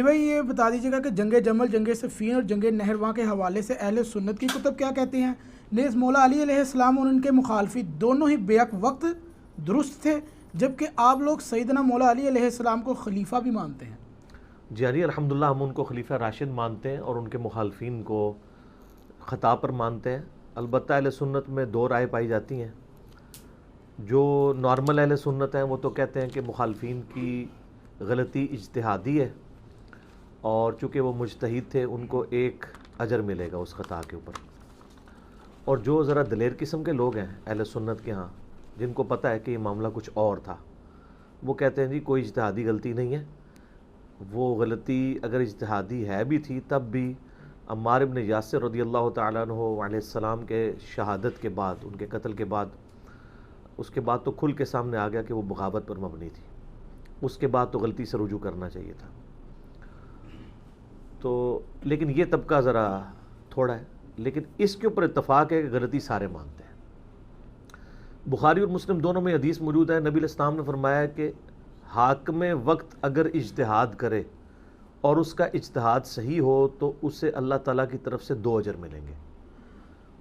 بھائی یہ بتا دیجیے گا کہ جنگ جمل، جنگ صفین اور جنگ نہرواں کے حوالے سے اہل سنت کی کتب کیا کہتے ہیں؟ نیز مولا علی علیہ السلام اور ان کے مخالفی دونوں ہی بیک وقت درست تھے، جبکہ آپ لوگ سیدنا مولا علی علیہ السلام کو خلیفہ بھی مانتے ہیں۔ جی علی الحمدللہ ہم ان کو خلیفہ راشد مانتے ہیں اور ان کے مخالفین کو خطا پر مانتے ہیں۔ البتہ اہل سنت میں دو رائے پائی جاتی ہیں۔ جو نارمل اہل سنت ہیں وہ تو کہتے ہیں کہ مخالفین کی غلطی اجتہادی ہے، اور چونکہ وہ مجتہد تھے ان کو ایک اجر ملے گا اس خطا کے اوپر۔ اور جو ذرا دلیر قسم کے لوگ ہیں اہل سنت کے ہاں، جن کو پتہ ہے کہ یہ معاملہ کچھ اور تھا، وہ کہتے ہیں جی کوئی اجتہادی غلطی نہیں ہے، وہ غلطی اگر اجتہادی ہے بھی تھی تب بھی عمار بن یاسر رضی اللہ تعالیٰ عنہ علیہ السلام کے شہادت کے بعد، ان کے قتل کے بعد، اس کے بعد تو کھل کے سامنے آ گیا کہ وہ بغاوت پر مبنی تھی، اس کے بعد تو غلطی سے رجوع کرنا چاہیے تھا۔ تو لیکن یہ طبقہ ذرا تھوڑا ہے، لیکن اس کے اوپر اتفاق ہے کہ غلطی سارے مانتے ہیں۔ بخاری اور مسلم دونوں میں حدیث موجود ہے، نبی علیہ السلام نے فرمایا کہ حاکم وقت اگر اجتہاد کرے اور اس کا اجتہاد صحیح ہو تو اسے اللہ تعالیٰ کی طرف سے 2 اجر ملیں گے،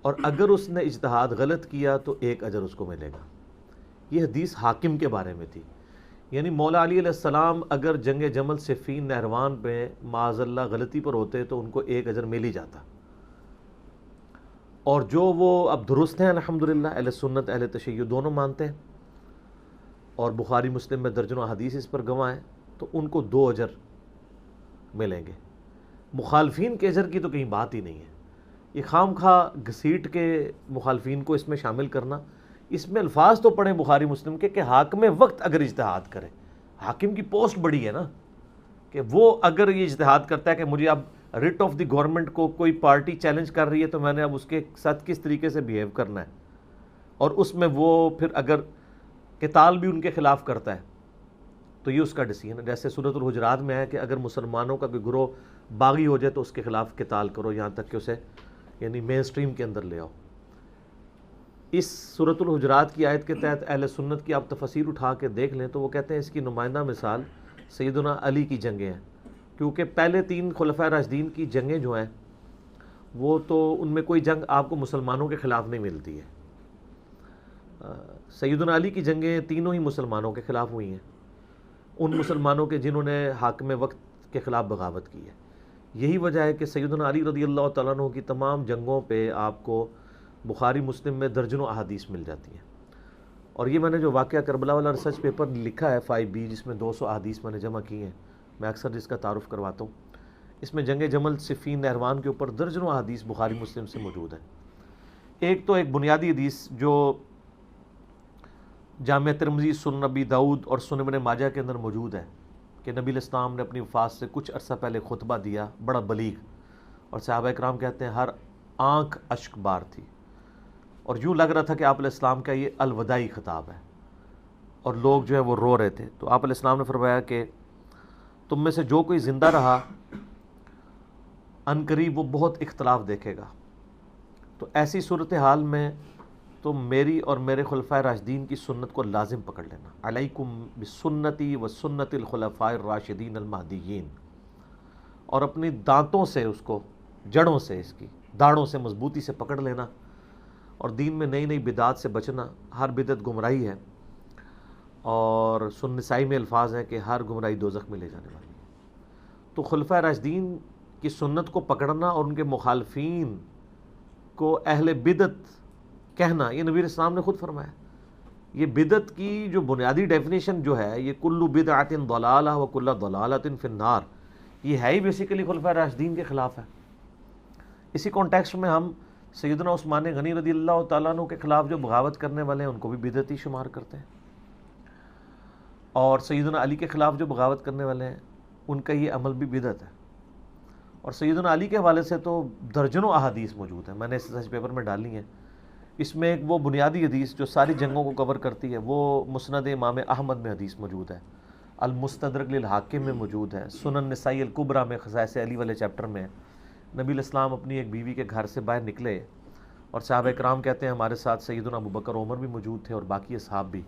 اور اگر اس نے اجتہاد غلط کیا تو 1 اجر اس کو ملے گا۔ یہ حدیث حاکم کے بارے میں تھی، یعنی مولا علی علیہ السلام اگر جنگ جمل صفین نہروان پہ معاذ اللہ غلطی پر ہوتے تو ان کو 1 اجر مل ہی جاتا، اور جو وہ اب درست ہیں الحمدللہ، اہل سنت اہل تشیع دونوں مانتے ہیں، اور بخاری مسلم میں درجنوں حدیث اس پر گواہ ہیں، تو ان کو 2 اجر ملیں گے۔ مخالفین کے اجر کی تو کہیں بات ہی نہیں ہے، یہ خام خواہ گھسیٹ کے مخالفین کو اس میں شامل کرنا۔ اس میں الفاظ تو پڑھیں بخاری مسلم کے کہ حاکم وقت اگر اجتہاد کرے، حاکم کی پوسٹ بڑی ہے نا، کہ وہ اگر یہ اجتہاد کرتا ہے کہ مجھے اب ریٹ آف دی گورنمنٹ کو کوئی پارٹی چیلنج کر رہی ہے تو میں نے اب اس کے ساتھ کس طریقے سے بیہیو کرنا ہے، اور اس میں وہ پھر اگر قتال بھی ان کے خلاف کرتا ہے تو یہ اس کا ڈیسیژن ہے۔ جیسے سورۃ الحجرات میں ہے کہ اگر مسلمانوں کا کوئی گروہ باغی ہو جائے تو اس کے خلاف قتال کرو، یہاں تک کہ اسے یعنی مین سٹریم کے اندر لے آؤ۔ اس سورۃ الحجرات کی آیت کے تحت اہل سنت کی آپ تفسیر اٹھا کے دیکھ لیں تو وہ کہتے ہیں اس کی نمائندہ مثال سیدنا علی کی جنگیں ہیں، کیونکہ پہلے 3 خلفائے راشدین کی جنگیں جو ہیں وہ تو ان میں کوئی جنگ آپ کو مسلمانوں کے خلاف نہیں ملتی ہے۔ سیدنا علی کی جنگیں تینوں ہی مسلمانوں کے خلاف ہوئی ہیں، ان مسلمانوں کے جنہوں نے حاکم وقت کے خلاف بغاوت کی ہے۔ یہی وجہ ہے کہ سیدنا علی رضی اللہ تعالیٰ عنہ کی تمام جنگوں پہ آپ کو بخاری مسلم میں درجنوں احادیث مل جاتی ہیں۔ اور یہ میں نے جو واقعہ کربلا والا ریسرچ پیپر لکھا ہے 5B، جس میں 200 احادیث میں نے جمع کی ہیں، میں اکثر جس کا تعارف کرواتا ہوں، اس میں جنگ جمل صفین نہروان کے اوپر درجنوں احادیث بخاری مسلم سے موجود ہیں۔ ایک بنیادی حدیث جو جامع ترمذی، سنن نبی داؤد اور سنن ابن ماجہ کے اندر موجود ہے کہ نبی علیہ السلام نے اپنی وفات سے کچھ عرصہ پہلے خطبہ دیا، بڑا بلیغ، اور صحابہ کرام کہتے ہیں ہر آنکھ اشک بار تھی، اور یوں لگ رہا تھا کہ آپ علیہ السلام کا یہ الوداعی خطاب ہے، اور لوگ جو ہے وہ رو رہے تھے۔ تو آپ علیہ السلام نے فرمایا کہ تم میں سے جو کوئی زندہ رہا عنقریب وہ بہت اختلاف دیکھے گا، تو ایسی صورتحال میں تم میری اور میرے خلفائے راشدین کی سنت کو لازم پکڑ لینا، علیکم بسنتی و سنت الخلفاء الراشدین المہدیین، اور اپنی دانتوں سے اس کو، جڑوں سے، اس کی داڑھوں سے مضبوطی سے پکڑ لینا، اور دین میں نئی نئی بدعات سے بچنا، ہر بدعت گمراہی ہے، اور سنن نسائی میں الفاظ ہیں کہ ہر گمراہی دوزخ میں لے جانے والی ہے۔ تو خلفائے راشدین کی سنت کو پکڑنا اور ان کے مخالفین کو اہل بدعت کہنا، یہ نبی علیہ السلام نے خود فرمایا۔ یہ بدعت کی جو بنیادی ڈیفینیشن جو ہے، یہ کل بدعۃ ضلالہ و کل ضلالۃ فی النار، یہ ہے ہی بیسیکلی خلفائے راشدین کے خلاف ہے۔ اسی کانٹیکسٹ میں ہم سیدنا عثمان غنی رضی اللہ تعالیٰ عنہ کے خلاف جو بغاوت کرنے والے ہیں ان کو بھی بدعتی شمار کرتے ہیں، اور سیدنا علی کے خلاف جو بغاوت کرنے والے ہیں ان کا یہ عمل بھی بدعت ہے۔ اور سیدنا علی کے حوالے سے تو درجنوں احادیث موجود ہیں، میں نے اس ریسرچ پیپر میں ڈالی ہیں۔ اس میں ایک وہ بنیادی حدیث جو ساری جنگوں کو کور کرتی ہے، وہ مسند امام احمد میں حدیث موجود ہے، المستدرک للحاکم میں موجود ہے، سنن نسائی الکبریٰ میں خصائص علی والے چیپٹر میں ہے۔ نبی علیہ السلام اپنی ایک بیوی کے گھر سے باہر نکلے، اور صحابہ کرام کہتے ہیں ہمارے ساتھ سیدنا ابوبکر عمر بھی موجود تھے اور باقی اصحاب بھی۔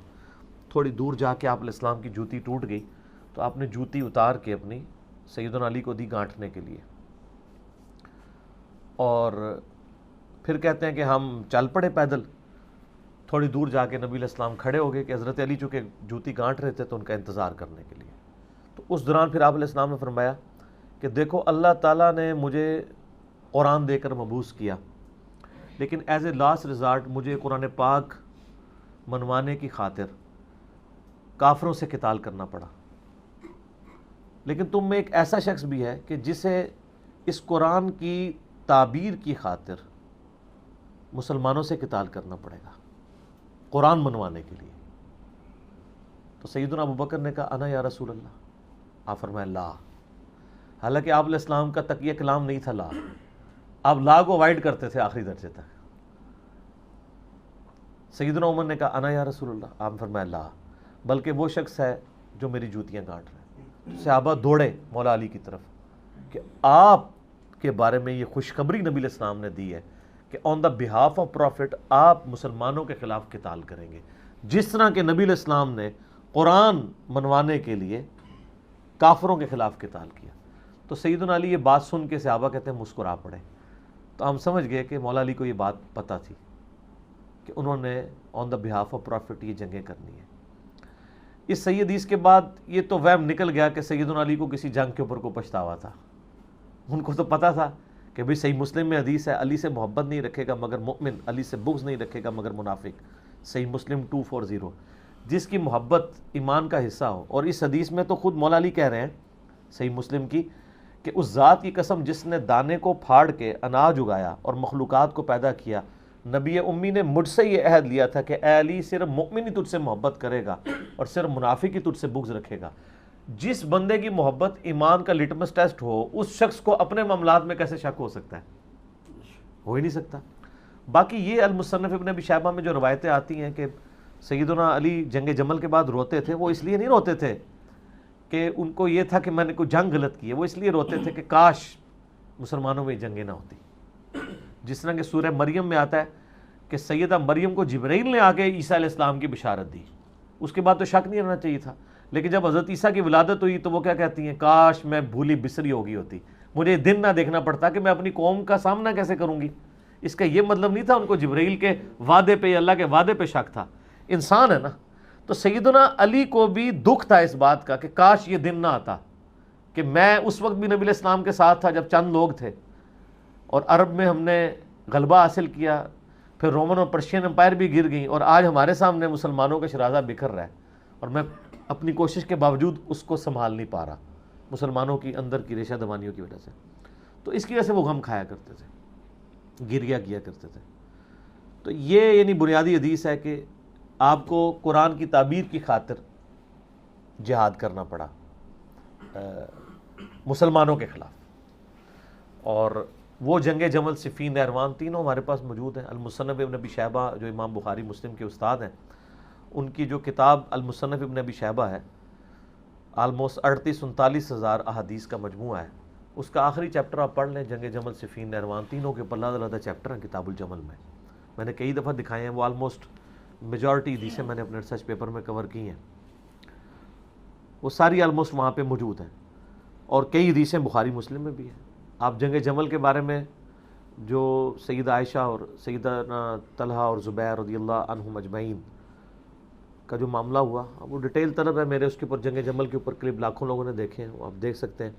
تھوڑی دور جا کے آپ علیہ السلام کی جوتی ٹوٹ گئی، تو آپ نے جوتی اتار کے اپنی سیدنا علی کو دی گانٹنے کے لیے، اور پھر کہتے ہیں کہ ہم چل پڑے پیدل. تھوڑی دور جا کے نبی علیہ السلام کھڑے ہو گئے کہ حضرت علی چونکہ جوتی گانٹ رہے تھے تو ان کا انتظار کرنے کے لیے. تو اس دوران پھر آپ علیہ السلام نے فرمایا کہ دیکھو اللہ تعالیٰ نے مجھے قرآن دے کر مبعوث کیا، لیکن ایز اے لاسٹ ریزارٹ مجھے قرآن پاک منوانے کی خاطر کافروں سے قتال کرنا پڑا. لیکن تم میں ایک ایسا شخص بھی ہے کہ جسے اس قرآن کی تعبیر کی خاطر مسلمانوں سے قتال کرنا پڑے گا قرآن منوانے کے لیے. تو سیدنا ابوبکر نے کہا انا یا رسول اللہ. آپ فرمایا لا. حالانکہ آپ علیہ السلام کا تقیہ کلام نہیں تھا لا، آپ لا کو اوائڈ کرتے تھے آخری درجے تک. سیدنا عمر نے کہا انا یا رسول اللہ. آپ فرمایا لا، بلکہ وہ شخص ہے جو میری جوتیاں گانٹ رہے ہیں. صحابہ دوڑے مولا علی کی طرف کہ آپ کے بارے میں یہ خوشخبری نبی علیہ السلام نے دی ہے کہ آن دا بہاف آف پروفٹ آپ مسلمانوں کے خلاف قتال کریں گے، جس طرح کہ نبی علیہ السلام نے قرآن منوانے کے لیے کافروں کے خلاف قتال کیا. تو سیدنا علی یہ بات سن کے صحابہ کہتے ہیں مسکرا پڑے. تو ہم سمجھ گئے کہ مولا علی کو یہ بات پتہ تھی کہ انہوں نے آن دا بہاف آف پروفٹ یہ جنگیں کرنی ہیں. اس صحیح حدیث کے بعد یہ تو وہم نکل گیا کہ سیدنا علی کو کسی جنگ کے اوپر کو پچھتاوا تھا. ان کو تو پتہ تھا کہ بھئی صحیح مسلم میں حدیث ہے علی سے محبت نہیں رکھے گا مگر مؤمن، علی سے بغض نہیں رکھے گا مگر منافق. صحیح مسلم 240. جس کی محبت ایمان کا حصہ ہو. اور اس حدیث میں تو خود مولا علی کہہ رہے ہیں صحیح مسلم کی کہ اس ذات کی قسم جس نے دانے کو پھاڑ کے اناج اگایا اور مخلوقات کو پیدا کیا، نبی امی نے مجھ سے یہ عہد لیا تھا کہ اے علی صرف مؤمن ہی تجھ سے محبت کرے گا اور صرف منافق ہی تجھ سے بغض رکھے گا. جس بندے کی محبت ایمان کا لٹمس ٹیسٹ ہو اس شخص کو اپنے معاملات میں کیسے شک ہو سکتا ہے؟ ہو ہی نہیں سکتا. باقی یہ المصنف ابن ابی شیبہ میں جو روایتیں آتی ہیں کہ سیدنا علی جنگ جمل کے بعد روتے تھے، وہ اس لیے نہیں روتے تھے کہ ان کو یہ تھا کہ میں نے کوئی جنگ غلط کی ہے، وہ اس لیے روتے تھے کہ کاش مسلمانوں میں جنگیں نہ ہوتی. جس طرح کہ سورہ مریم میں آتا ہے کہ سیدہ مریم کو جبرائیل نے آ کے عیسیٰ علیہ السلام کی بشارت دی. اس کے بعد تو شک نہیں رہنا چاہیے تھا، لیکن جب حضرت عیسیٰ کی ولادت ہوئی تو وہ کیا کہتی ہیں، کاش میں بھولی بسری ہو گئی ہوتی، مجھے دن نہ دیکھنا پڑتا کہ میں اپنی قوم کا سامنا کیسے کروں گی. اس کا یہ مطلب نہیں تھا ان کو جبرائیل کے وعدے پہ، اللہ کے وعدے پہ شک تھا. انسان ہے نا. تو سیدنا علی کو بھی دکھ تھا اس بات کا کہ کاش یہ دن نہ آتا کہ میں اس وقت بھی نبی علیہ السلام کے ساتھ تھا جب چند لوگ تھے اور عرب میں ہم نے غلبہ حاصل کیا، پھر رومن اور پرشین امپائر بھی گر گئیں، اور آج ہمارے سامنے مسلمانوں کا شرازہ بکھر رہا ہے اور میں اپنی کوشش کے باوجود اس کو سنبھال نہیں پا رہا مسلمانوں کی اندر کی ریشہ دمانیوں کی وجہ سے. تو اس کی وجہ سے وہ غم کھایا کرتے تھے، گریا کیا کرتے تھے. تو یہ یعنی بنیادی حدیث ہے کہ آپ کو قرآن کی تعبیر کی خاطر جہاد کرنا پڑا مسلمانوں کے خلاف. اور وہ جنگ جمل، صفین، نہروان تینوں ہمارے پاس موجود ہیں. المصنف ابن ابی شیبہ جو امام بخاری مسلم کے استاد ہیں، ان کی جو کتاب المصنف ابن ابی شیبہ ہے آلموسٹ 38-39 ہزار احادیث کا مجموعہ ہے. اس کا آخری چیپٹر آپ پڑھ لیں، جنگ جمل، صفین، نہروان تینوں کے اوپر علیحدہ چیپٹر ہیں کتاب الجمل میں. میں نے کئی دفعہ دکھائے ہیں، وہ آلموسٹ میجورٹی حدیثیں میں نے اپنے ریسرچ پیپر میں کور کی ہیں، وہ ساری آلموسٹ وہاں پہ موجود ہیں. اور کئی حدیثیں بخاری مسلم میں بھی ہیں. آپ جنگ جمل کے بارے میں جو سیدہ عائشہ اور سیدنا طلحہ اور زبیر رضی اللہ عنہم اجمعین کا جو معاملہ ہوا، وہ ڈیٹیل طلب ہے میرے، اس کے اوپر جنگ جمل کے اوپر کلپ لاکھوں لوگوں نے دیکھے ہیں، وہ آپ دیکھ سکتے ہیں.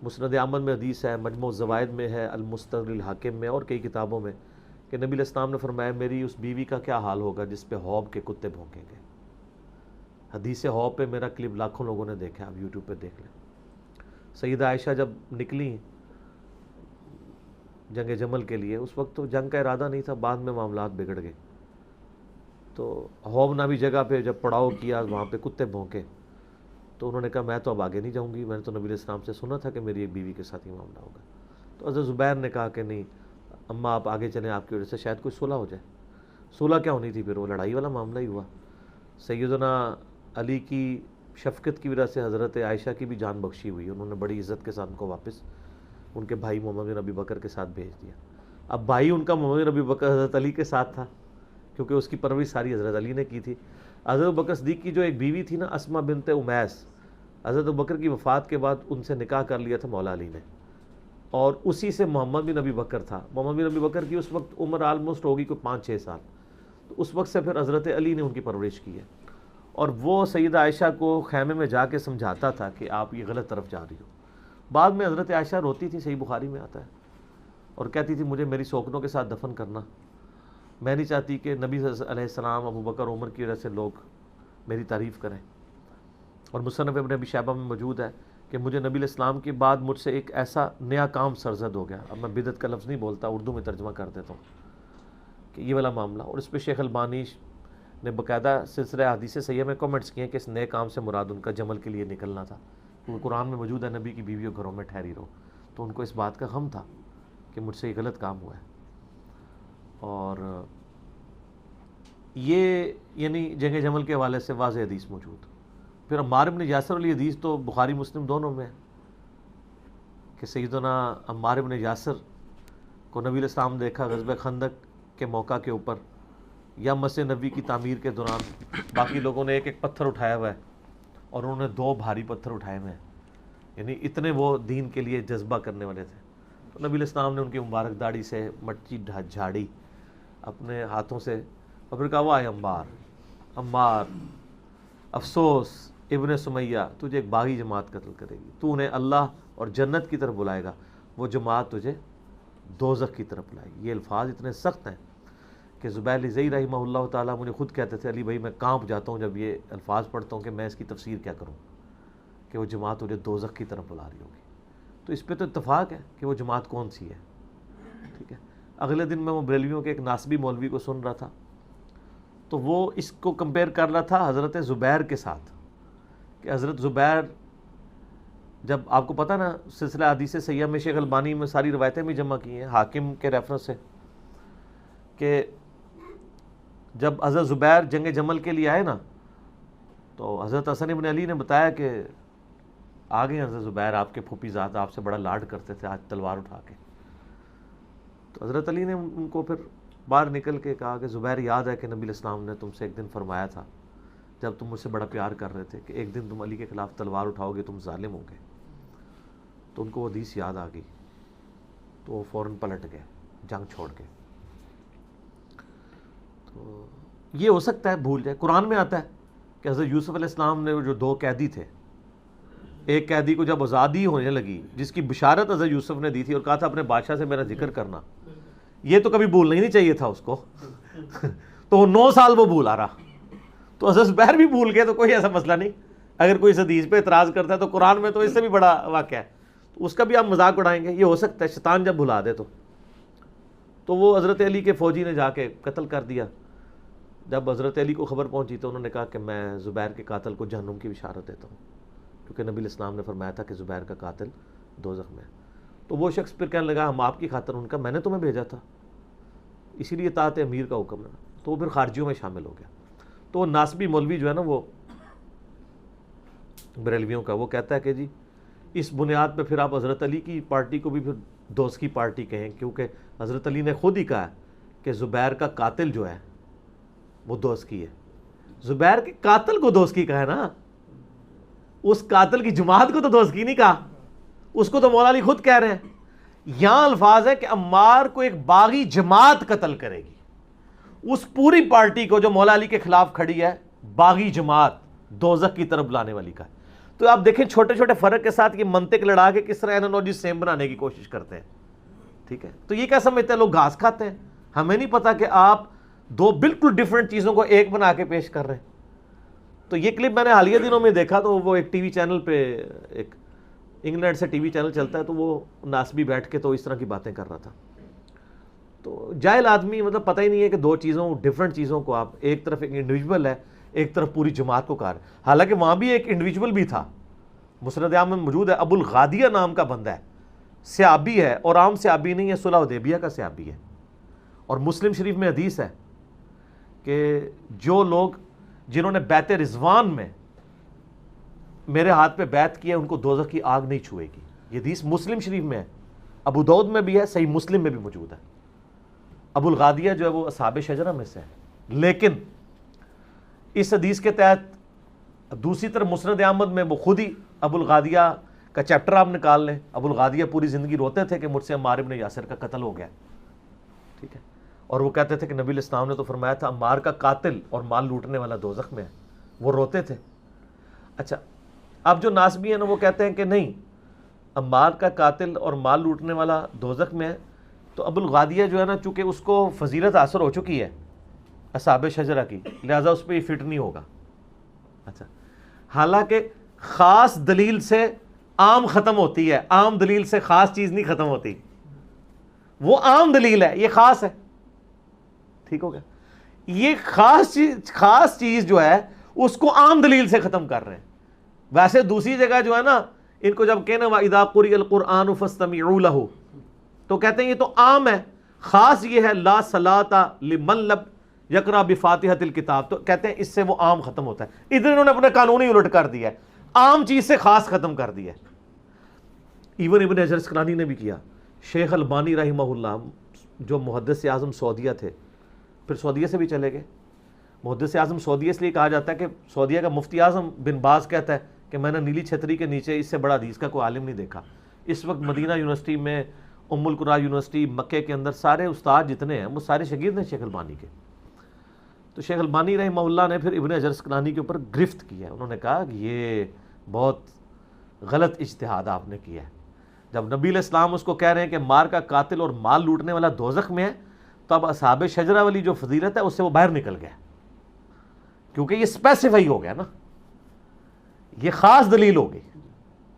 مسند احمد میں حدیث ہے، مجموع الزوائد میں ہے، المستدرک الحاکم میں اور کئی کتابوں میں کہ نبی علیہ السلام نے فرمایا میری اس بیوی کا کیا حال ہوگا جس پہ حوب کے کتے بھونکیں گے. حدیث حوب پہ میرا کلپ لاکھوں لوگوں نے دیکھا، آپ یوٹیوب پہ دیکھ لیں. سیدہ عائشہ جب نکلی جنگ جمل کے لیے، اس وقت تو جنگ کا ارادہ نہیں تھا، بعد میں معاملات بگڑ گئے. تو حوب نامی جگہ پہ جب پڑاؤ کیا، وہاں پہ کتے بھونکے، تو انہوں نے کہا میں تو اب آگے نہیں جاؤں گی، میں نے تو نبی علیہ السلام سے سنا تھا کہ میری ایک بیوی کے ساتھ ہی معاملہ ہوگا. تو حضرت زبیر نے کہا کہ نہیں اماں آپ آگے چلیں، آپ کی وجہ سے شاید کوئی صلح ہو جائے. صلح کیا ہونی تھی، پھر وہ لڑائی والا معاملہ ہی ہوا. سیدنا علی کی شفقت کی وجہ سے حضرت عائشہ کی بھی جان بخشی ہوئی، انہوں نے بڑی عزت کے ساتھ ان کو واپس ان کے بھائی محمد بن ابی بکر کے ساتھ بھیج دیا. اب بھائی ان کا محمد بن ابی بکر حضرت علی کے ساتھ تھا کیونکہ اس کی پرورش ساری حضرت علی نے کی تھی. حضرت بکر صدیق کی جو ایک بیوی تھی نا، اسماء بنت امیس، حضرت ابوبکر کی وفات کے بعد ان سے نکاح کر لیا تھا مولا علی نے، اور اسی سے محمد بن ابی بکر تھا۔ محمد بن ابی بکر کی اس وقت عمر آلموسٹ ہوگی کوئی 5-6 سال، تو اس وقت سے پھر حضرت علی نے ان کی پرورش کی ہے، اور وہ سیدہ عائشہ کو خیمے میں جا کے سمجھاتا تھا کہ آپ یہ غلط طرف جا رہی ہو۔ بعد میں حضرت عائشہ روتی تھی، صحیح بخاری میں آتا ہے، اور کہتی تھی مجھے میری سوکنوں کے ساتھ دفن کرنا، میں نہیں چاہتی کہ نبی علیہ السلام، ابوبکر، عمر کی وجہ سے لوگ میری تعریف کریں۔ اور مصنف ابن ابی شیبہ میں موجود ہے کہ مجھے نبی علیہ السلام کے بعد مجھ سے ایک ایسا نیا کام سرزد ہو گیا، اب میں بدعت کا لفظ نہیں بولتا، اردو میں ترجمہ کر دیتا ہوں کہ یہ والا معاملہ، اور اس پہ شیخ البانی نے باقاعدہ سلسلہ حدیث صحیحہ میں کمنٹس کیے کہ اس نئے کام سے مراد ان کا جمل کے لیے نکلنا تھا، کیونکہ قرآن میں موجود ہے نبی کی بیویوں گھروں میں ٹھہری رہو، تو ان کو اس بات کا غم تھا کہ مجھ سے یہ غلط کام ہوا ہے۔ اور یہ یعنی جنگ جمل کے حوالے سے واضح حدیث موجود۔ پھر عمار بن یاسر والی حدیث تو بخاری مسلم دونوں میں ہے کہ سیدنا عمار بن یاسر کو نبی علیہ السلام دیکھا غزوہ خندق کے موقع کے اوپر یا مسجد نبی کی تعمیر کے دوران، باقی لوگوں نے ایک ایک پتھر اٹھایا ہوا ہے اور انہوں نے 2 بھاری پتھر اٹھائے ہوئے ہیں، یعنی اتنے وہ دین کے لیے جذبہ کرنے والے تھے۔ تو نبی علیہ السلام نے ان کی مبارک داڑھی سے مٹی جھاڑی اپنے ہاتھوں سے، اور پھر کہا وہ آئے عمار، افسوس ابن سمیہ، تجھے ایک باغی جماعت قتل کرے گی، تو انہیں اللہ اور جنت کی طرف بلائے گا، وہ جماعت تجھے دوزخ کی طرف بلائے گی۔ یہ الفاظ اتنے سخت ہیں کہ زبیر لزئی رحمہ اللہ تعالیٰ مجھے خود کہتے تھے علی بھائی میں کانپ جاتا ہوں جب یہ الفاظ پڑھتا ہوں کہ میں اس کی تفسیر کیا کروں، کہ وہ جماعت تجھے دوزخ کی طرف بلا رہی ہوگی۔ تو اس پہ تو اتفاق ہے کہ وہ جماعت کون سی ہے، ٹھیک ہے۔ اگلے دن میں وہ بریلویوں کے ایک ناسبی مولوی کو سن رہا تھا، تو وہ اس کو کمپیئر کر رہا تھا حضرت زبیر کے ساتھ، کہ حضرت زبیر، جب آپ کو پتہ نا سلسلہ حدیث صحیحہ میں شیخ البانی میں ساری روایتیں بھی جمع کی ہیں حاکم کے ریفرنس سے، کہ جب حضرت زبیر جنگ جمل کے لیے آئے نا، تو حضرت حسن ابن علی نے بتایا کہ آگے حضرت زبیر آپ کے پھوپھی ذات آپ سے بڑا لاڈ کرتے تھے آج تلوار اٹھا کے۔ تو حضرت علی نے ان کو پھر باہر نکل کے کہا کہ زبیر یاد ہے کہ نبی علیہ السلام نے تم سے ایک دن فرمایا تھا جب تم مجھ سے بڑا پیار کر رہے تھے کہ ایک دن تم علی کے خلاف تلوار اٹھاؤ گے، تم ظالم ہو گے۔ تو ان کو وہ حدیث یاد آ گئی، تو وہ فوراً پلٹ گئے جنگ چھوڑ کے۔ تو یہ ہو سکتا ہے بھول جائے، قرآن میں آتا ہے کہ حضرت یوسف علیہ السلام نے جو 2 قیدی تھے، ایک قیدی کو جب آزادی ہونے لگی، جس کی بشارت حضرت یوسف نے دی تھی اور کہا تھا اپنے بادشاہ سے میرا ذکر کرنا، یہ تو کبھی بھولنا ہی نہیں چاہیے تھا اس کو تو 9 سال وہ بھول آ رہا، تو حضرت زبیر بھی بھول گئے، تو کوئی ایسا مسئلہ نہیں۔ اگر کوئی اس حدیث پہ اعتراض کرتا ہے تو قرآن میں تو اس سے بھی بڑا واقعہ ہے، تو اس کا بھی آپ مذاق اڑائیں گے، یہ ہو سکتا ہے شیطان جب بھلا دے تو وہ حضرت علی کے فوجی نے جا کے قتل کر دیا۔ جب حضرت علی کو خبر پہنچی تو انہوں نے کہا کہ میں زبیر کے قاتل کو جہنم کی بشارت دیتا ہوں، کیونکہ نبی علیہ السلام نے فرمایا تھا کہ زبیر کا قاتل دوزخ میں ہے۔ تو وہ شخص پھر کہنے لگا ہم آپ کی خاطر، ان کا میں نے تمہیں بھیجا تھا، اسی لیے اطاعت امیر کا حکم ہے، تو وہ پھر خارجیوں میں شامل ہو گیا۔ تو ناسبی مولوی جو ہے نا وہ بریلویوں کا، وہ کہتا ہے کہ جی اس بنیاد پہ پھر آپ حضرت علی کی پارٹی کو بھی پھر دوست کی پارٹی کہیں، کیونکہ حضرت علی نے خود ہی کہا ہے کہ زبیر کا قاتل جو ہے وہ دوست کی ہے۔ زبیر کے قاتل کو دوست کی کہا ہے نا، اس قاتل کی جماعت کو تو دوست کی نہیں کہا، اس کو تو مولا علی خود کہہ رہے ہیں۔ یہاں الفاظ ہے کہ عمار کو ایک باغی جماعت قتل کرے گی، اس پوری پارٹی کو جو مولا علی کے خلاف کھڑی ہے باغی جماعت دوزخ کی طرف لانے والی کا۔ تو آپ دیکھیں چھوٹے چھوٹے فرق کے ساتھ یہ منطق لڑا کے کس طرح اینالوجی سیم بنانے کی کوشش کرتے ہیں، ٹھیک ہے۔ تو یہ کیا سمجھتے ہیں لوگ گھاس کھاتے ہیں، ہمیں نہیں پتا کہ آپ 2 بالکل ڈیفرنٹ چیزوں کو ایک بنا کے پیش کر رہے ہیں۔ تو یہ کلپ میں نے حالیہ دنوں میں دیکھا، تو وہ ایک ٹی وی چینل پہ، ایک انگلینڈ سے ٹی وی چینل چلتا ہے، تو وہ ناسبی بیٹھ کے تو اس طرح کی باتیں کر رہا تھا۔ تو جاہل آدمی مطلب پتہ ہی نہیں ہے کہ 2 چیزوں ڈیفرنٹ چیزوں کو آپ ایک طرف ایک انڈیویجول ہے، ایک طرف پوری جماعت کو کہا ہے۔ حالانکہ وہاں بھی ایک انڈیویجول بھی تھا، مسند احمد میں موجود ہے، ابو الغادیہ نام کا بندہ ہے، صحابی ہے، اور عام صحابی نہیں ہے، صلح حدیبیہ کا صحابی ہے۔ اور مسلم شریف میں حدیث ہے کہ جو لوگ جنہوں نے بیعت رضوان میں میرے ہاتھ پہ بیعت کیا ان کو دوزخ کی آگ نہیں چھوئے گی۔ یہ حدیث مسلم شریف میں ہے، ابو داؤد میں بھی ہے، صحیح مسلم میں بھی موجود ہے۔ ابو الغادیہ جو ہے وہ اصحاب شجرہ میں سے ہے، لیکن اس حدیث کے تحت دوسری طرف مسند احمد میں وہ خود ہی ابو الغادیہ کا چیپٹر آپ نکال لیں، ابو الغادیہ پوری زندگی روتے تھے کہ مجھ سے عمار ابن یاسر کا قتل ہو گیا، ٹھیک ہے، اور وہ کہتے تھے کہ نبی علیہ السلام نے تو فرمایا تھا عمار کا قاتل اور مال لوٹنے والا دوزخ میں ہے، وہ روتے تھے۔ اچھا، اب جو ناسبی ہیں نا وہ کہتے ہیں کہ نہیں، عمار کا قاتل اور مال لوٹنے والا دوزخ میں ہے، تو ابو الغادیہ جو ہے نا چونکہ اس کو فضیلت حاصل ہو چکی ہے اصحاب شجرہ کی، لہٰذا اس پہ یہ فٹ نہیں ہوگا۔ اچھا، حالانکہ خاص دلیل سے عام ختم ہوتی ہے، عام دلیل سے خاص چیز نہیں ختم ہوتی، وہ عام دلیل ہے، یہ خاص ہے، ٹھیک ہو گیا، یہ خاص چیز جو ہے اس کو عام دلیل سے ختم کر رہے ہیں۔ ویسے دوسری جگہ جو ہے نا ان کو جب کہنا وَإِذَا قُرِئَ الْقُرْآنُ فَاسْتَمِعُوا لَهُ، تو کہتے ہیں یہ تو عام ہے، خاص یہ ہے لا صلاۃ لمن لم یقرأ بفاتحۃ الکتاب، تو کہتے ہیں اس سے وہ عام ختم ہوتا ہے۔ ادھر انہوں نے اپنا قانون ہی الٹ کر دیا ہے، عام چیز سے خاص ختم کر دیا ہے۔ ایون ابن حجر اسقلانی نے بھی کیا، شیخ البانی رحمہ اللہ جو محدث اعظم سعودیہ تھے، پھر سعودیہ سے بھی چلے گئے۔ محدث اعظم سعودیہ اس لیے کہا جاتا ہے کہ سعودیہ کا مفتی اعظم بن باز کہتا ہے کہ میں نے نیلی چھتری کے نیچے اس سے بڑا حدیث کا کوئی عالم نہیں دیکھا۔ اس وقت مدینہ یونیورسٹی میں، ام القریٰ یونیورسٹی مکے کے اندر سارے استاد جتنے ہیں وہ سارے شاگرد ہیں شیخ البانی کے۔ تو شیخ البانی رحمہ اللہ نے پھر ابن حجر اسقلانی کے اوپر گرفت کیا ہے، انہوں نے کہا کہ یہ بہت غلط اجتہاد آپ نے کیا ہے۔ جب نبی علیہ السلام اس کو کہہ رہے ہیں کہ مار کا قاتل اور مال لوٹنے والا دوزخ میں ہے، تو اب اصحاب شجرہ والی جو فضیلت ہے اس سے وہ باہر نکل گیا، کیونکہ یہ اسپیسیفائی ہو گیا نا، یہ خاص دلیل ہو گئی،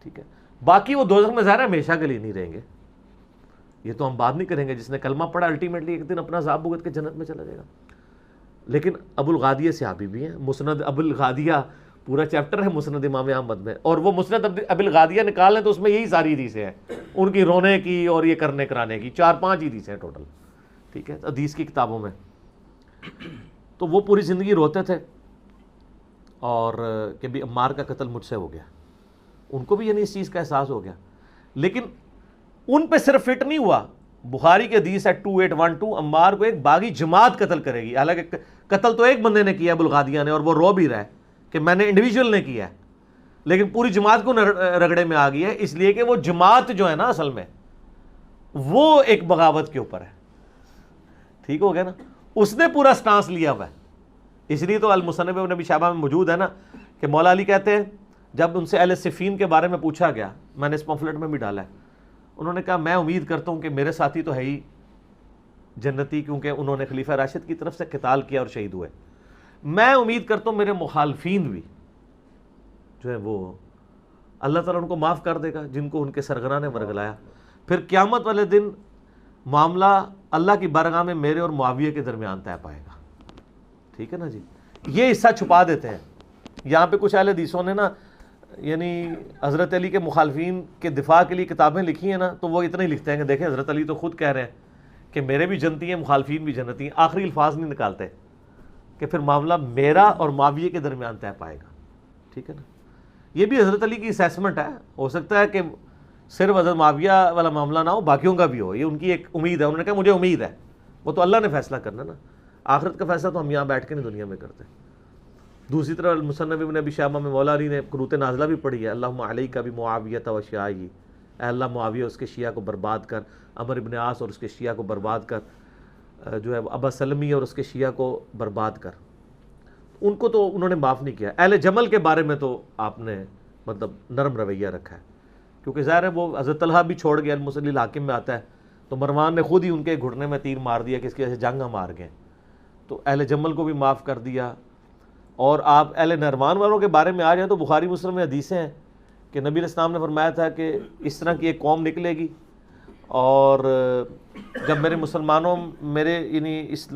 ٹھیک ہے۔ باقی وہ دوزخ میں ظاہر ہے ہمیشہ کے لیے نہیں رہیں گے، یہ تو ہم بات نہیں کریں گے، جس نے کلمہ پڑھا الٹیمیٹلی ایک دن اپنا عذاب بھگت کے جنت میں چلا جائے گا۔ لیکن ابو الغادیہ صحابی بھی ہیں، مسند ابو الغادیہ پورا چیپٹر ہے مسند امام احمد میں، اور وہ مسند ابو الغادیہ نکال لیں تو اس میں یہی ساری حدیثیں ہیں، ان کی رونے کی اور یہ کرنے کرانے کی، 4-5 حدیثیں ہیں ٹوٹل، ٹھیک ہے، حدیث کی کتابوں میں۔ تو وہ پوری زندگی روتے تھے اور کہ بھی عمار کا قتل مجھ سے ہو گیا، ان کو بھی یعنی اس چیز کا احساس ہو گیا، لیکن ان پہ صرف فٹ نہیں ہوا۔ بخاری کی حدیث ہے 2812، عمار کو ایک باغی جماعت قتل کرے گی، حالانکہ قتل تو ایک بندے نے کیا ابو الغادیہ نے، اور وہ رو بھی رہا ہے کہ میں نے انڈیویجول نے کیا ہے، لیکن پوری جماعت کو رگڑے میں آ گئی ہے، اس لیے کہ وہ جماعت جو ہے نا اصل میں وہ ایک بغاوت کے اوپر ہے، ٹھیک ہو گیا نا، اس نے پورا سٹانس لیا ہوا ہے۔ اس لیے تو المصنف ابن ابی شیبہ میں موجود ہے نا کہ مولا علی کہتے ہیں جب ان سے اہل صفین کے بارے میں پوچھا گیا، میں نے اس پمفلٹ میں بھی ڈالا ہے، انہوں نے کہا میں امید کرتا ہوں کہ میرے ساتھی تو ہے ہی جنتی، کیونکہ انہوں نے خلیفہ راشد کی طرف سے قتال کیا اور شہید ہوئے، میں امید کرتا ہوں میرے مخالفین بھی جو ہے وہ اللہ تعالیٰ ان کو معاف کر دے گا جن کو ان کے سرغنہ نے ورگلایا، پھر قیامت والے دن معاملہ اللہ کی بارگاہ میں میرے اور معاویہ کے درمیان طے پائے گا، ٹھیک ہے نا جی۔ یہ حصہ چھپا دیتے ہیں یہاں پہ کچھ اہل حدیثوں نے نا، یعنی حضرت علی کے مخالفین کے دفاع کے لیے کتابیں لکھی ہیں نا، تو وہ اتنا ہی لکھتے ہیں کہ دیکھیں حضرت علی تو خود کہہ رہے ہیں کہ میرے بھی جنتی ہیں، مخالفین بھی جنتی ہیں، آخری الفاظ نہیں نکالتے کہ پھر معاملہ میرا اور معاویہ کے درمیان طے پائے گا، ٹھیک ہے نا۔ یہ بھی حضرت علی کی اسیسمنٹ ہے، ہو سکتا ہے کہ صرف حضرت معاویہ والا معاملہ نہ ہو، باقیوں کا بھی ہو، یہ ان کی ایک امید ہے، انہوں نے کہا مجھے امید ہے، وہ تو اللہ نے فیصلہ کرنا نا، آخرت کا فیصلہ تو ہم یہاں بیٹھ کے نہیں دنیا میں کرتے۔ دوسری طرف المصنف ابن ابی شیبہ میں مولا علی نے قنوت نازلہ بھی پڑھی ہے، اللہم علیک بمعاویہ و شیعہ، اے اللہ معاویہ اس کے شیعہ کو برباد کر، عمر ابن عاص اور اس کے شیعہ کو برباد کر، جو ہے ابا سلمی اور اس کے شیعہ کو برباد کر۔ ان کو تو انہوں نے معاف نہیں کیا۔ اہل جمل کے بارے میں تو آپ نے مطلب نرم رویہ رکھا ہے، کیونکہ ظاہر ہے وہ حضرت طلحہ بھی چھوڑ گیا، المصلی الحاکم میں آتا ہے، تو مروان نے خود ہی ان کے گھٹنے میں تیر مار دیا کہ اس کی وجہ سے جنگ ہم ہار گئے، تو اہل جمل کو بھی معاف کر دیا۔ اور آپ اہل نہروان والوں کے بارے میں آ جائیں تو بخاری مسلم میں حدیثیں ہیں کہ نبی علیہ السلام نے فرمایا تھا کہ اس طرح کی ایک قوم نکلے گی، اور جب میرے مسلمانوں میرے یعنی اس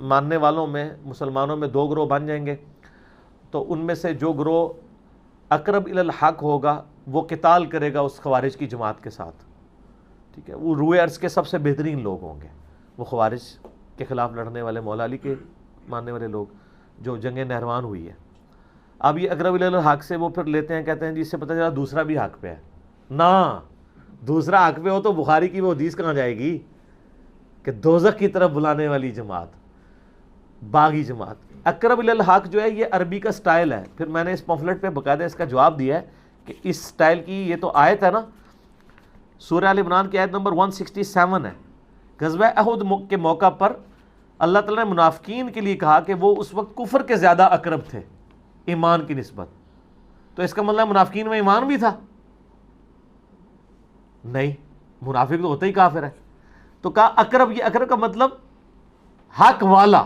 ماننے والوں میں مسلمانوں میں 2 گروہ بن جائیں گے، تو ان میں سے جو گروہ اقرب الی الحق ہوگا وہ قتال کرے گا اس خوارج کی جماعت کے ساتھ، ٹھیک ہے، وہ روئے ارض کے سب سے بہترین لوگ ہوں گے، وہ خوارج کے خلاف لڑنے والے مولا علی کے ماننے والے لوگ جو جنگ نہروان ہوئی ہے۔ اب یہ اقرب الی الحق سے وہ پھر لیتے ہیں، کہتے ہیں جی اس سے پتہ چلا دوسرا بھی حق پہ ہے، نہ دوسرا حق پہ ہو تو بخاری کی وہ حدیث کہاں جائے گی کہ دوزخ کی طرف بلانے والی جماعت، باغی جماعت۔ اقرب الی الحق جو ہے یہ عربی کا سٹائل ہے، پھر میں نے اس پمفلٹ پہ باقاعدہ اس کا جواب دیا ہے کہ اس سٹائل کی یہ تو آیت ہے نا، سورہ آل عمران کی آیت نمبر 167 ہے. غزوہ احد کے موقع پر اللہ تعالیٰ نے منافقین کے لیے کہا کہ وہ اس وقت کفر کے زیادہ اقرب تھے ایمان کی نسبت. تو اس کا مطلب منافقین میں ایمان بھی تھا؟ نہیں، منافق تو ہوتا ہی کافر ہے. تو کہا اقرب، یہ اقرب کا مطلب حق والا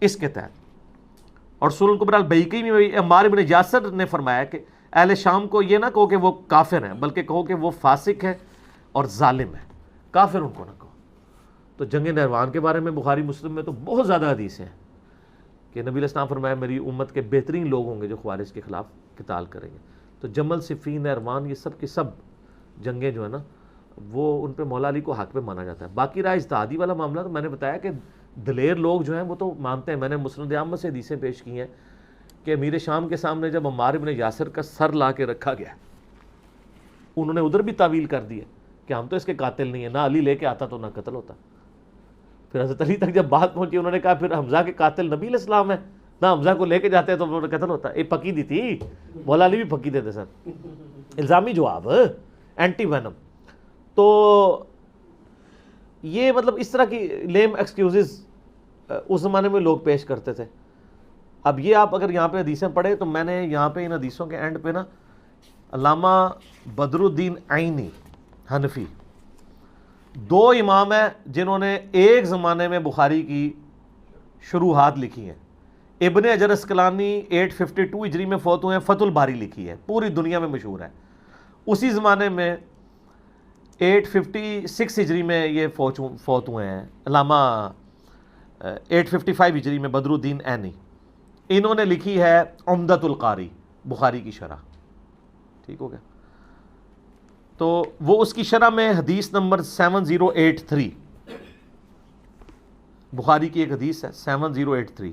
اس کے تحت. اور سورہ الکبریٰ البیہقی میں عمار بن یاسر نے فرمایا کہ اہل شام کو یہ نہ کہو کہ وہ کافر ہیں، بلکہ کہو کہ وہ فاسق ہے اور ظالم ہے، کافر ان کو نہ کہو. تو جنگ نہروان کے بارے میں بخاری مسلم میں تو بہت زیادہ حدیثیں ہیں کہ نبی علیہ السلام فرمایا میری امت کے بہترین لوگ ہوں گے جو خوارج کے خلاف قتال کریں گے. تو جمل، صفین، نہروان، یہ سب کی سب جنگیں جو ہیں نا وہ ان پہ مولا علی کو حق پہ مانا جاتا ہے. باقی رہا اجتہادی والا معاملہ، تو میں نے بتایا کہ دلیر لوگ جو ہیں وہ تو مانتے ہیں. میں نے مسند احمد سے حدیثیں پیش کی ہیں کہ امیر شام کے سامنے جب عمار بن یاسر کا سر لا کے رکھا گیا، انہوں نے ادھر بھی تعویل کر دی ہے کہ ہم تو اس کے قاتل نہیں ہیں، نہ علی لے کے آتا تو نہ قتل ہوتا. پھر حضرت علی تک جب بات پہنچی، انہوں نے کہا پھر حمزہ کے قاتل نبی علیہ السلام ہے، نہ حمزہ کو لے کے جاتے تو انہوں نے قتل ہوتا. یہ پکی دی تھی، مولا علی بھی پکی دیتے سر. الزامی جواب، اینٹی وینم. تو یہ مطلب اس طرح کی لیم ایکسکیوزز اس زمانے میں لوگ پیش کرتے تھے. اب یہ آپ اگر یہاں پہ حدیثیں پڑھیں تو میں نے یہاں پہ ان حدیثوں کے اینڈ پہ نا علامہ بدر الدین عینی حنفی، دو امام ہیں جنہوں نے ایک زمانے میں بخاری کی شروحات لکھی ہیں. ابن حجر اسقلانی 852 ہجری میں فوت ہوئے ہیں، فتح الباری لکھی ہے، پوری دنیا میں مشہور ہے. اسی زمانے میں 856 ہجری میں یہ فوت ہوئے ہیں علامہ 855 ہجری میں بدر الدین عینی. انہوں نے لکھی ہے عمدۃ القاری، بخاری کی شرح. ٹھیک ہو گیا؟ تو وہ اس کی شرح میں حدیث نمبر 7083، بخاری کی ایک حدیث ہے 7083،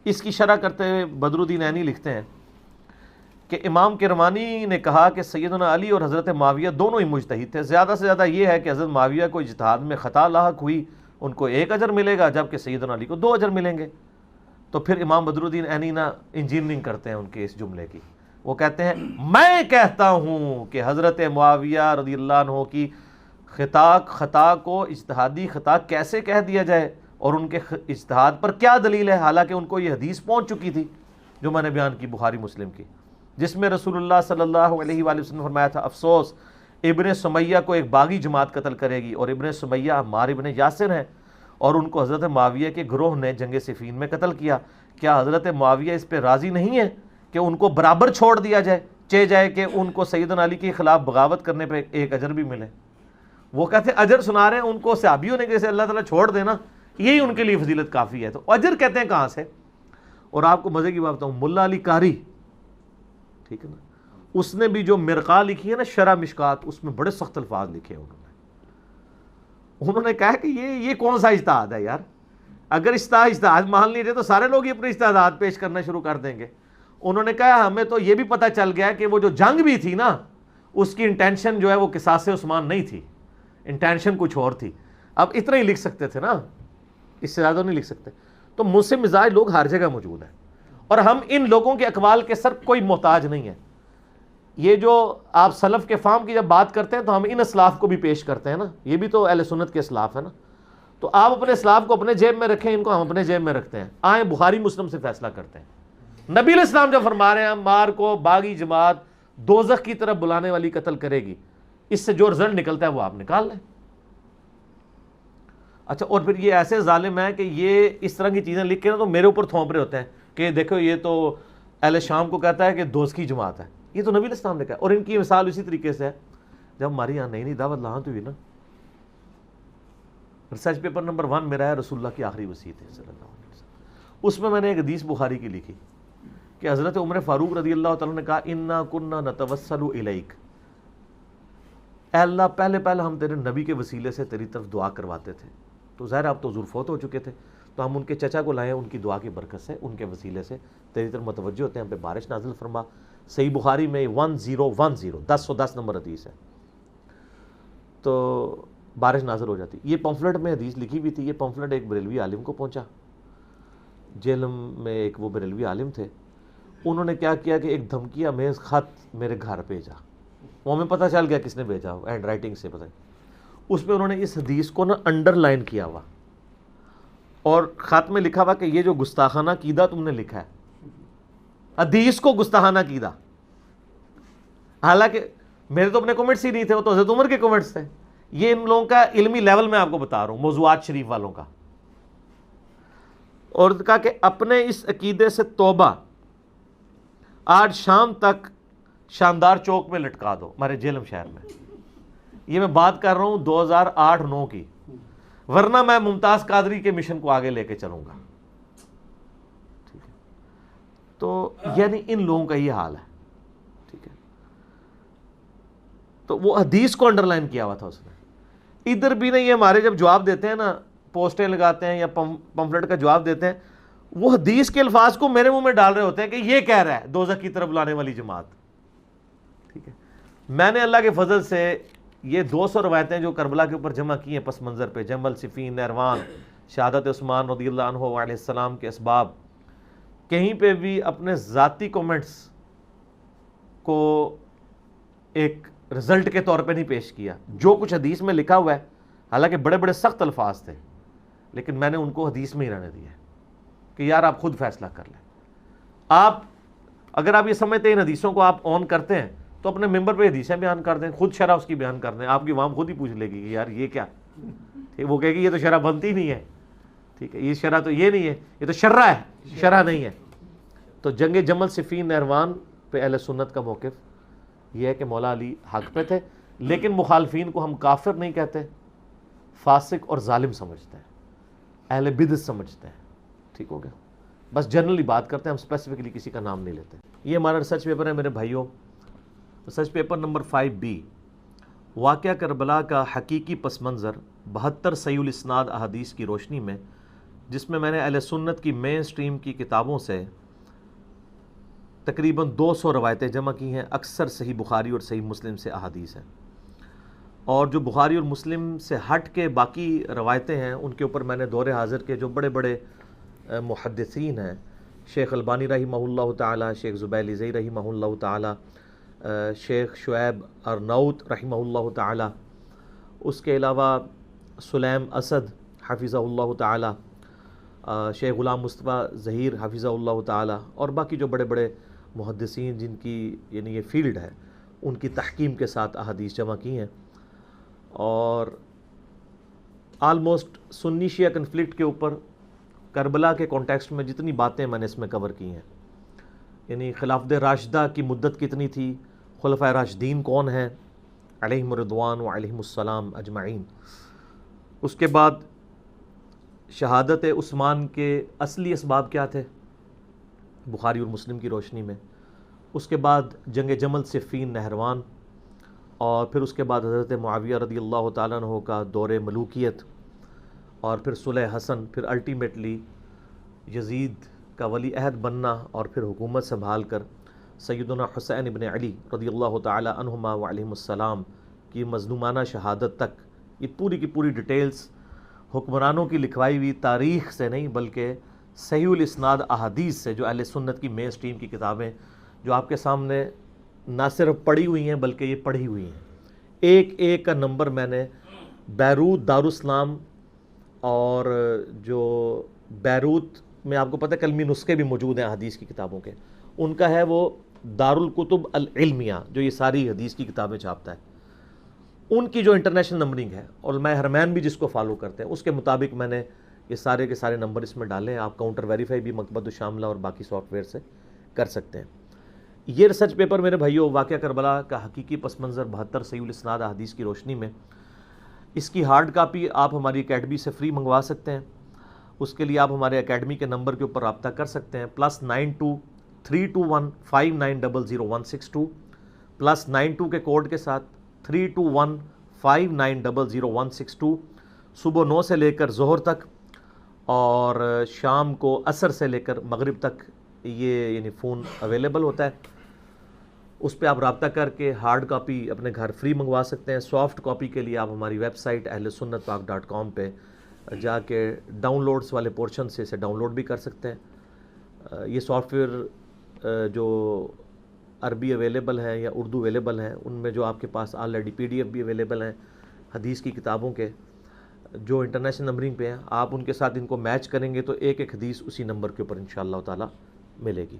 اس کی شرح کرتے ہوئے بدر الدین عینی لکھتے ہیں کہ امام کرمانی نے کہا کہ سیدنا علی اور حضرت معاویہ دونوں ہی مجتہد تھے. زیادہ سے زیادہ یہ ہے کہ حضرت معاویہ کو اجتہاد میں خطا لاحق ہوئی، ان کو 1 اجر ملے گا، جبکہ سیدنا علی کو 2 اجر ملیں گے. تو پھر امام بدر الدین عینی نا انجینئرنگ کرتے ہیں ان کے اس جملے کی. وہ کہتے ہیں میں کہتا ہوں کہ حضرت معاویہ رضی اللہ عنہ کی خطا کو اجتہادی خطا کیسے کہہ دیا جائے، اور ان کے اجتہاد پر کیا دلیل ہے، حالانکہ ان کو یہ حدیث پہنچ چکی تھی جو میں نے بیان کی بخاری مسلم کی، جس میں رسول اللہ صلی اللہ علیہ وآلہ وسلم نے فرمایا تھا افسوس ابن سمیہ کو ایک باغی جماعت قتل کرے گی، اور ابن سمیہ عمار ابن یاسر ہیں، اور ان کو حضرت معاویہ کے گروہ نے جنگ صفین میں قتل کیا. کیا حضرت معاویہ اس پہ راضی نہیں ہے کہ ان کو برابر چھوڑ دیا جائے، چہ جائے کہ ان کو سیدنا علی کے خلاف بغاوت کرنے پہ 1 اجر بھی ملے؟ وہ کہتے ہیں اجر سنا رہے ہیں ان کو صحابیوں نے کہ اللہ تعالیٰ چھوڑ دینا، یہی ان کے لیے فضیلت کافی ہے. تو اجر کہتے ہیں کہاں سے؟ اور آپ کو مزے کی بات بتاؤں، ملا علی قاری، ٹھیک ہے نا، اس نے بھی جو مرقہ لکھی ہے نا شرح مشکات، اس میں بڑے سخت الفاظ لکھے ہیں. انہوں نے کہا کہ یہ کون سا اجتہاد ہے یار، اگر اجتہاد مان لیجیے تو سارے لوگ ہی اپنے اجتہادات پیش کرنا شروع کر دیں گے. انہوں نے کہا ہمیں تو یہ بھی پتہ چل گیا کہ وہ جو جنگ بھی تھی نا اس کی انٹینشن جو ہے وہ قصاص عثمان نہیں تھی، انٹینشن کچھ اور تھی. اب اتنا ہی لکھ سکتے تھے نا، اس سے زیادہ نہیں لکھ سکتے. تو مجھ سے مزاج لوگ ہر جگہ موجود ہیں، اور ہم ان لوگوں کے اقوال کے سر کوئی محتاج نہیں ہے. یہ جو آپ سلف کے فہم کی جب بات کرتے ہیں تو ہم ان اسلاف کو بھی پیش کرتے ہیں نا، یہ بھی تو اہل سنت کے اسلاف ہے نا. تو آپ اپنے اسلاف کو اپنے جیب میں رکھیں، ان کو ہم اپنے جیب میں رکھتے ہیں. آئیں بخاری مسلم سے فیصلہ کرتے ہیں. نبی علیہ السلام جب فرما رہے ہیں عمار کو باغی جماعت دوزخ کی طرف بلانے والی قتل کرے گی، اس سے جو رزلٹ نکلتا ہے وہ آپ نکال لیں. اچھا، اور پھر یہ ایسے ظالم ہیں کہ یہ اس طرح کی چیزیں لکھ کے نا تو میرے اوپر تھوپ رہے ہوتے ہیں کہ دیکھو یہ تو اہل شام کو کہتا ہے کہ دوست کی جماعت ہے. یہ تو نبی علیہ السلام نے کہا. اور ان کی مثال اسی طریقے سے ہے، جب ہماری یہاں نئی دعوت لانت ہوئی نا، ریسرچ پیپر نمبر 1 میرا ہے رسول اللہ کی آخری وصیت ہے صلی اللہ علیہ وسلم. اس میں نے ایک حدیث بخاری کی لکھی کہ حضرت عمر فاروق رضی اللہ تعالیٰ نے کہا انا کننا نتوسل الیک، اے اللہ پہلے ہم تیرے نبی کے وسیلے سے تیری طرف دعا کرواتے تھے. تو ظاہر آپ تو حضور فوت ہو چکے تھے، تو ہم ان کے چچا کو لائے، ان کی دعا کی برکت سے، ان کے وسیلے سے تیری طرف متوجہ ہوتے ہیں، ہم پہ بارش نازل فرما. صحیح بخاری میں 1010 نمبر حدیث ہے. تو بارش نازل ہو جاتی. یہ پمفلٹ میں حدیث لکھی ہوئی تھی. یہ پمفلٹ ایک بریلوی عالم کو پہنچا، جیلم میں ایک وہ بریلوی عالم تھے، انہوں نے کیا کیا کہ ایک دھمکی آمیز خط میرے گھر بھیجا، وہ ہمیں پتہ چل گیا کس نے بھیجا، ہینڈ رائٹنگ سے پتہ، اس میں انہوں نے اس حدیث کو نا انڈر لائن کیا ہوا، اور خط میں لکھا ہوا کہ یہ جو گستاخانہ عقیدہ تم نے لکھا ہے، حدیث کو گستاخانہ عقیدہ، حالانکہ میرے تو اپنے کمنٹس ہی نہیں تھے، وہ تو حضرت عمر کے کمنٹس تھے. یہ ان لوگوں کا علمی لیول میں آپ کو بتا رہا ہوں، موضوعات شریف والوں کا. اور کہا کہ اپنے اس عقیدے سے توبہ، آج شام تک شاندار چوک میں لٹکا دو، ہمارے جہلم شہر میں. یہ میں بات کر رہا ہوں 2008-9 کی، ورنہ میں ممتاز قادری کے مشن کو آگے لے کے چلوں گا. ٹھیک ہے، تو یعنی ان لوگوں کا یہ حال ہے. ٹھیک ہے، تو وہ حدیث کو انڈر لائن کیا ہوا تھا اس نے. ادھر بھی نہیں، یہ ہمارے جب جواب دیتے ہیں نا، پوسٹیں لگاتے ہیں یا پمفلٹ کا جواب دیتے ہیں، وہ حدیث کے الفاظ کو میرے منہ میں ڈال رہے ہوتے ہیں کہ یہ کہہ رہا ہے دوزخ کی طرف لانے والی جماعت. ٹھیک ہے، میں نے اللہ کے فضل سے یہ 200 روایتیں جو کربلا کے اوپر جمع کی ہیں پس منظر پہ، جمل، صفین، نہروان، شہادت عثمان رضی اللہ عنہ علیہ السلام کے اسباب، کہیں پہ بھی اپنے ذاتی کومنٹس کو ایک رزلٹ کے طور پہ نہیں پیش کیا. جو کچھ حدیث میں لکھا ہوا ہے، حالانکہ بڑے بڑے سخت الفاظ تھے، لیکن میں نے ان کو حدیث میں ہی رہنے دیا کہ یار آپ خود فیصلہ کر لیں. آپ اگر آپ یہ سمجھتے ہیں ان حدیثوں کو آپ آن کرتے ہیں تو اپنے ممبر پہ حدیثیں بیان کر دیں، خود شرح اس کی بیان کر دیں. آپ کی عوام خود ہی پوچھ لے گی کہ یار یہ کیا، وہ کہے گی یہ تو شرح بنتی نہیں ہے. ٹھیک ہے، یہ شرح تو یہ نہیں ہے، یہ تو شرح ہے، شرح نہیں ہے. تو جنگ جمل، صفین، نہروان پہ اہل سنت کا موقف یہ ہے کہ مولا علی حق پہ تھے، لیکن مخالفین کو ہم کافر نہیں کہتے، فاسق اور ظالم سمجھتے ہیں، اہل بدعت سمجھتے ہیں. ٹھیک ہو گیا، بس جنرلی بات کرتے ہیں، ہم اسپیسیفکلی کسی کا نام نہیں لیتے. یہ ہمارا ریسرچ پیپر ہے میرے بھائیوں، ریسرچ پیپر نمبر 5B، واقعہ کربلا کا حقیقی پس منظر 72 صحیح الاسناد احادیث کی روشنی میں، جس میں نے اہل سنت کی مین سٹریم کی کتابوں سے تقریباً 200 روایتیں جمع کی ہیں. اکثر صحیح بخاری اور صحیح مسلم سے احادیث ہیں، اور جو بخاری اور مسلم سے ہٹ کے باقی روایتیں ہیں ان کے اوپر میں نے دور حاضر کے جو بڑے بڑے محدثین ہیں، شیخ البانی رحمہ اللہ تعالی، شیخ زبیل زئی رحمہ اللہ تعالی، شیخ شعیب ارناؤت رحمہ اللہ تعالی، اس کے علاوہ سلیم اسد حفظہ اللہ تعالی، شیخ غلام مصطفیٰ ظہیر حفظہ اللہ تعالی، اور باقی جو بڑے بڑے محدثین جن کی یعنی یہ فیلڈ ہے، ان کی تحکیم کے ساتھ احادیث جمع کی ہیں. اور آلموسٹ سنی شیعہ کنفلکٹ کے اوپر کربلا کے کانٹیکسٹ میں جتنی باتیں میں نے اس میں کور کی ہیں، یعنی خلافت راشدہ کی مدت کتنی تھی، خلفائے راشدین کون ہیں علیہم الرضوان و علیہم السلام اجمعین، اس کے بعد شہادت عثمان کے اصلی اسباب کیا تھے بخاری اور مسلم کی روشنی میں، اس کے بعد جنگ جمل، صفین، نہروان، اور پھر اس کے بعد حضرت معاویہ رضی اللہ تعالیٰ عنہ کا دور ملوکیت، اور پھر صلح حسن، پھر الٹیمیٹلی یزید کا ولی عہد بننا، اور پھر حکومت سنبھال کر سیدنا حسین ابن علی رضی اللہ تعالیٰ عنہما و علیہم السلام کی مظلومانہ شہادت تک. یہ پوری کی پوری ڈیٹیلز حکمرانوں کی لکھوائی ہوئی تاریخ سے نہیں، بلکہ صحیح الاسناد احادیث سے، جو اہل سنت کی مین سٹریم کی کتابیں جو آپ کے سامنے نہ صرف پڑھی ہوئی ہیں بلکہ یہ پڑھی ہوئی ہیں. ایک ایک کا نمبر میں نے بیروت دارالاسلام، اور جو بیروت میں آپ کو پتہ ہے کلمی نسخے بھی موجود ہیں حدیث کی کتابوں کے، ان کا ہے وہ دارالکتب العلمیہ جو یہ ساری حدیث کی کتابیں چھاپتا ہے، ان کی جو انٹرنیشنل نمبرنگ ہے، اور علماء حرمین بھی جس کو فالو کرتے ہیں، اس کے مطابق میں نے یہ سارے کے سارے نمبر اس میں ڈالے ہیں. آپ کاؤنٹر ویریفائی بھی مکتبۃ الشاملہ اور باقی سافٹ ویئر سے کر سکتے ہیں. یہ ریسرچ پیپر میرے بھائیوں، واقعہ کربلا کا حقیقی پس منظر 72 صحیح الاسناد احادیث کی روشنی میں، اس کی ہارڈ کاپی آپ ہماری اکیڈمی سے فری منگوا سکتے ہیں. اس کے لیے آپ ہمارے اکیڈمی کے نمبر کے اوپر رابطہ کر سکتے ہیں، +92 321 5900 162، +92 کے کوڈ کے ساتھ 321 5900 162. صبح 9 سے لے کر ظہر تک، اور شام کو عصر سے لے کر مغرب تک یہ یعنی فون اویلیبل ہوتا ہے. اس پہ آپ رابطہ کر کے ہارڈ کاپی اپنے گھر فری منگوا سکتے ہیں. سافٹ کاپی کے لیے آپ ہماری ویب سائٹ ahlsunnatpak.com پہ جا کے ڈاؤن لوڈس والے پورشن سے اسے ڈاؤن لوڈ بھی کر سکتے ہیں. یہ سافٹ ویئر جو عربی اویلیبل ہیں یا اردو اویلیبل ہیں، ان میں جو آپ کے پاس آلریڈی PDF بھی اویلیبل ہیں حدیث کی کتابوں کے جو انٹرنیشنل نمبرنگ پہ ہیں، آپ ان کے ساتھ ان کو میچ کریں گے تو ایک ایک حدیث اسی نمبر کے اوپر انشاءاللہ تعالی ملے گی۔